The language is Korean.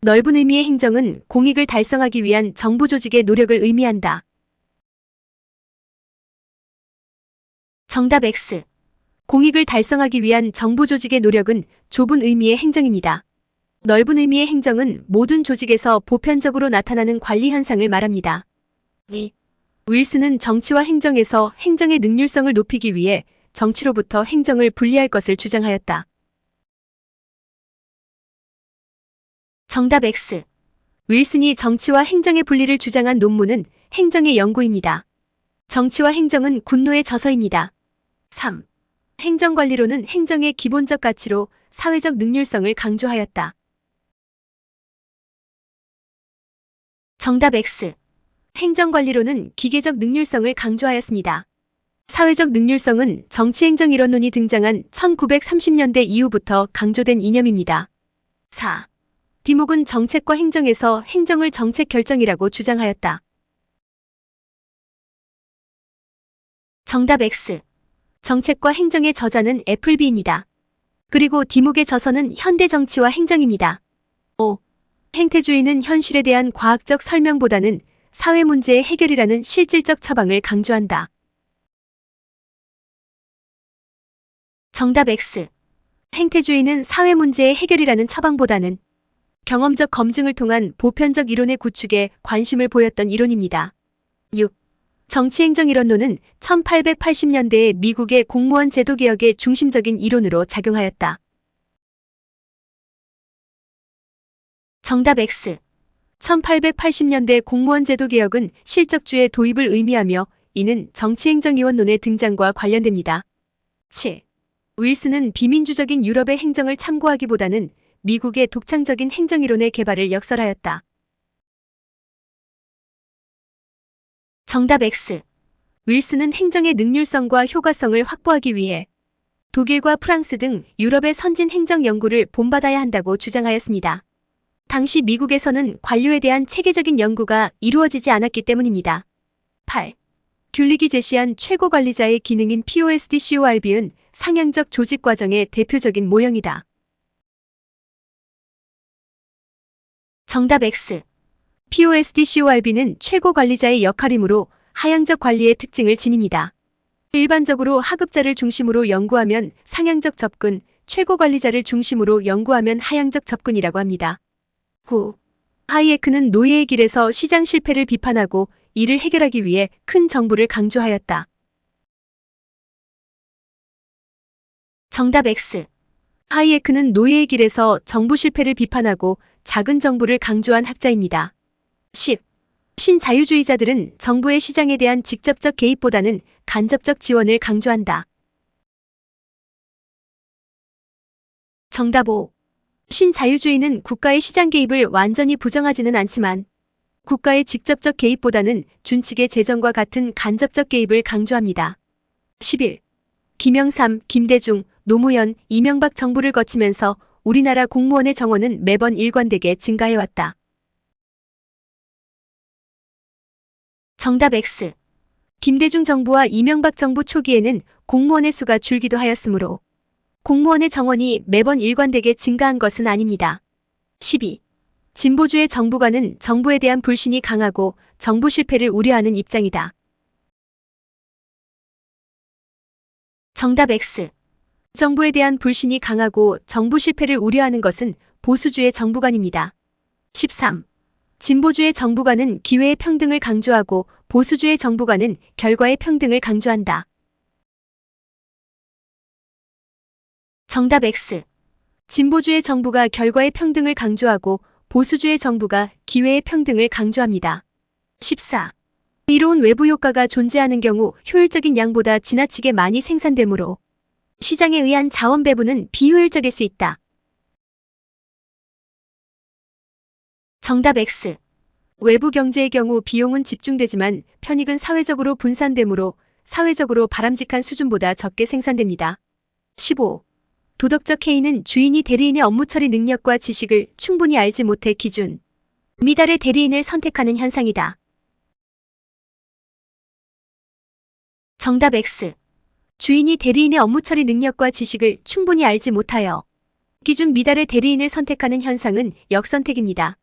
넓은 의미의 행정은 공익을 달성하기 위한 정부 조직의 노력을 의미한다. 정답 X. 공익을 달성하기 위한 정부 조직의 노력은 좁은 의미의 행정입니다. 넓은 의미의 행정은 모든 조직에서 보편적으로 나타나는 관리 현상을 말합니다. 윌슨은 정치와 행정에서 행정의 능률성을 높이기 위해 정치로부터 행정을 분리할 것을 주장하였다. 정답 X. 윌슨이 정치와 행정의 분리를 주장한 논문은 행정의 연구입니다. 정치와 행정은 군노의 저서입니다. 3. 행정관리론은 행정의 기본적 가치로 사회적 능률성을 강조하였다. 정답 X. 행정관리론은 기계적 능률성을 강조하였습니다. 사회적 능률성은 정치행정이론론이 등장한 1930년대 이후부터 강조된 이념입니다. 4. 디목은 정책과 행정에서 행정을 정책 결정이라고 주장하였다. 정답 X. 정책과 행정의 저자는 애플비입니다. 그리고 디목의 저서는 현대 정치와 행정입니다. 5. 행태주의는 현실에 대한 과학적 설명보다는 사회 문제의 해결이라는 실질적 처방을 강조한다. 정답 X. 행태주의는 사회 문제의 해결이라는 처방보다는 경험적 검증을 통한 보편적 이론의 구축에 관심을 보였던 이론입니다. 6. 정치행정이론론은 1880년대에 미국의 공무원 제도 개혁의 중심적인 이론으로 작용하였다. 정답 X. 1880년대 공무원 제도 개혁은 실적주의 도입을 의미하며 이는 정치행정이원론의 등장과 관련됩니다. 7. 윌슨은 비민주적인 유럽의 행정을 참고하기보다는 미국의 독창적인 행정이론의 개발을 역설하였다. 정답 X. 윌슨은 행정의 능률성과 효과성을 확보하기 위해 독일과 프랑스 등 유럽의 선진 행정 연구를 본받아야 한다고 주장하였습니다. 당시 미국에서는 관료에 대한 체계적인 연구가 이루어지지 않았기 때문입니다. 8. 귤릭이 제시한 최고 관리자의 기능인 POSD-CORB는 상향적 조직 과정의 대표적인 모형이다. 정답 X. POSD-CORB는 최고 관리자의 역할이므로 하향적 관리의 특징을 지닙니다. 일반적으로 하급자를 중심으로 연구하면 상향적 접근, 최고 관리자를 중심으로 연구하면 하향적 접근이라고 합니다. 9. 하이에크는 노예의 길에서 시장 실패를 비판하고 이를 해결하기 위해 큰 정부를 강조하였다. 정답 X. 하이에크는 노예의 길에서 정부 실패를 비판하고 작은 정부를 강조한 학자입니다. 10. 신자유주의자들은 정부의 시장에 대한 직접적 개입보다는 간접적 지원을 강조한다. 정답 5. 신자유주의는 국가의 시장 개입을 완전히 부정하지는 않지만 국가의 직접적 개입보다는 준칙의 재정과 같은 간접적 개입을 강조합니다. 11. 김영삼, 김대중, 노무현, 이명박 정부를 거치면서 우리나라 공무원의 정원은 매번 일관되게 증가해왔다. 정답 X. 김대중 정부와 이명박 정부 초기에는 공무원의 수가 줄기도 하였으므로 공무원의 정원이 매번 일관되게 증가한 것은 아닙니다. 12. 진보주의 정부가는 정부에 대한 불신이 강하고 정부 실패를 우려하는 입장이다. 정답 X. 정부에 대한 불신이 강하고 정부 실패를 우려하는 것은 보수주의 정부관입니다. 13. 진보주의 정부관은 기회의 평등을 강조하고 보수주의 정부관은 결과의 평등을 강조한다. 정답 X. 진보주의 정부가 결과의 평등을 강조하고 보수주의 정부가 기회의 평등을 강조합니다. 14. 이로운 외부 효과가 존재하는 경우 효율적인 양보다 지나치게 많이 생산되므로 시장에 의한 자원 배분은 비효율적일 수 있다. 정답 X. 외부 경제의 경우 비용은 집중되지만 편익은 사회적으로 분산되므로 사회적으로 바람직한 수준보다 적게 생산됩니다. 15. 도덕적 해이는 주인이 대리인의 업무 처리 능력과 지식을 충분히 알지 못해 기준 미달의 대리인을 선택하는 현상이다. 정답 X. 주인이 대리인의 업무 처리 능력과 지식을 충분히 알지 못하여 기준 미달의 대리인을 선택하는 현상은 역선택입니다.